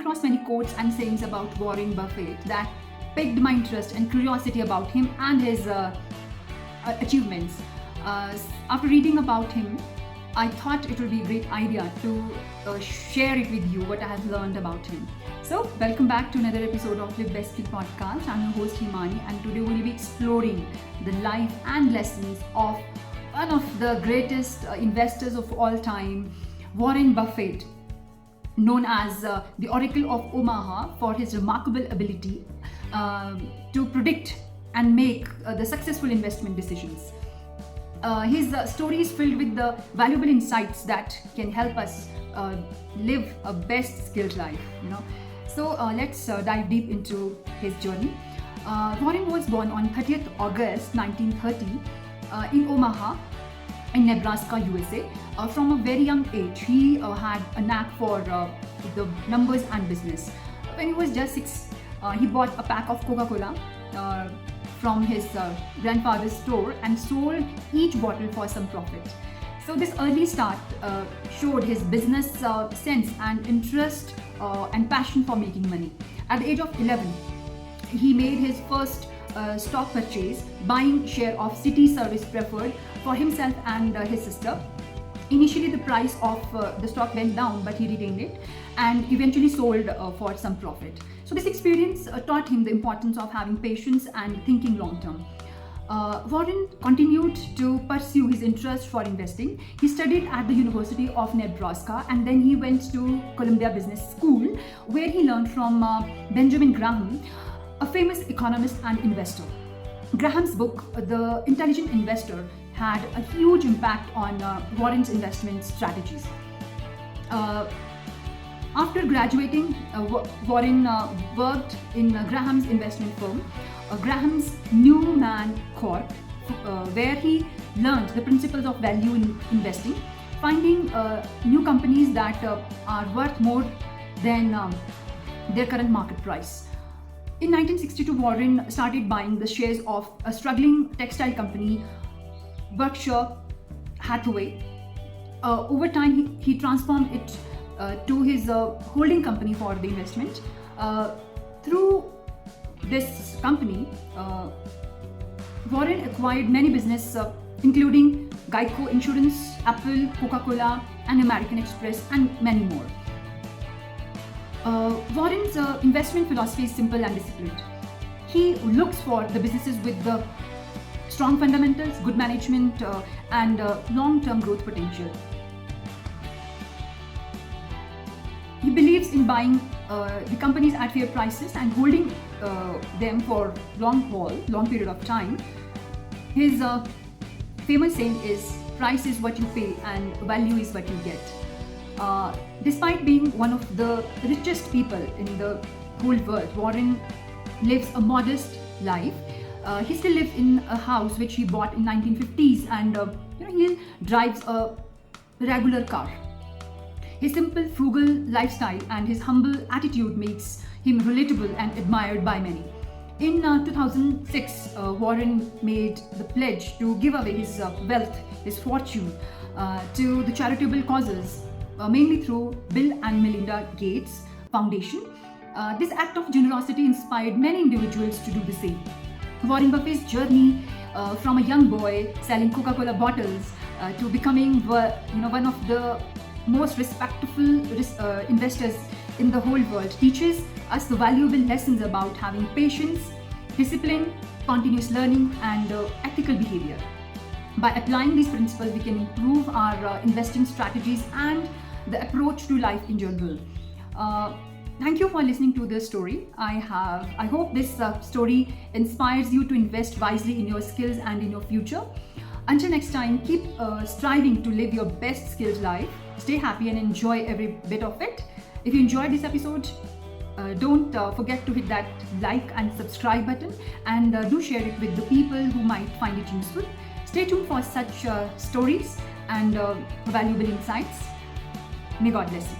across many quotes and sayings about Warren Buffett that piqued my interest and curiosity about him and his achievements. After reading about him, I thought it would be a great idea to share it with you what I have learned about him. So, welcome back to another episode of Live Best Kid podcast. I'm your host Himani, and today we'll be exploring the life and lessons of one of the greatest investors of all time, Warren Buffett, known as the Oracle of Omaha for his remarkable ability to predict and make the successful investment decisions. His story is filled with the valuable insights that can help us live a best skilled life. So let's dive deep into his journey. Warren was born on 30th August 1930 in Omaha, in Nebraska, USA. From a very young age, he had a knack for the numbers and business. When he was just 6, he bought a pack of Coca-Cola from his grandfather's store and sold each bottle for some profit. So this early start showed his business sense and interest and passion for making money. At the age of 11, he made his first stock purchase, buying share of City Service Preferred for himself and his sister. Initially, the price of the stock went down, but he retained it and eventually sold for some profit. So this experience taught him the importance of having patience and thinking long term. Warren continued to pursue his interest for investing. He studied at the University of Nebraska, and then he went to Columbia Business School, where he learned from Benjamin Graham, a famous economist and investor. Graham's book, The Intelligent Investor, had a huge impact on Warren's investment strategies. After graduating, Warren worked in Graham's investment firm, Graham's Newman Corp, where he learned the principles of value in investing, finding new companies that are worth more than their current market price. In 1962, Warren started buying the shares of a struggling textile company, Berkshire Hathaway. Over time, he transformed it to his holding company for the investment. Through this company, Warren acquired many businesses, including Geico Insurance, Apple, Coca-Cola, and American Express, and many more. Warren's investment philosophy is simple and disciplined. He looks for the businesses with the strong fundamentals, good management, and long-term growth potential. He believes in buying the companies at fair prices and holding them for long period of time. His famous saying is, "Price is what you pay and value is what you get." Despite being one of the richest people in the whole world, Warren lives a modest life. He still lives in a house which he bought in 1950s, and he drives a regular car. His simple, frugal lifestyle and his humble attitude makes him relatable and admired by many. In 2006, Warren made the pledge to give away his wealth, his fortune, to the charitable causes, mainly through Bill and Melinda Gates Foundation. This act of generosity inspired many individuals to do the same. Warren Buffett's journey from a young boy selling Coca-Cola bottles to becoming one of the most respectful investors in the whole world teaches us the valuable lessons about having patience, discipline, continuous learning, and ethical behavior. By applying these principles, we can improve our investing strategies and the approach to life in general. Thank you for listening to this story. I hope this story inspires you to invest wisely in your skills and in your future. Until next time, keep striving to live your best skilled life. Stay happy and enjoy every bit of it. If you enjoyed this episode, don't forget to hit that like and subscribe button, and do share it with the people who might find it useful. Stay tuned for such stories and valuable insights. May God bless you.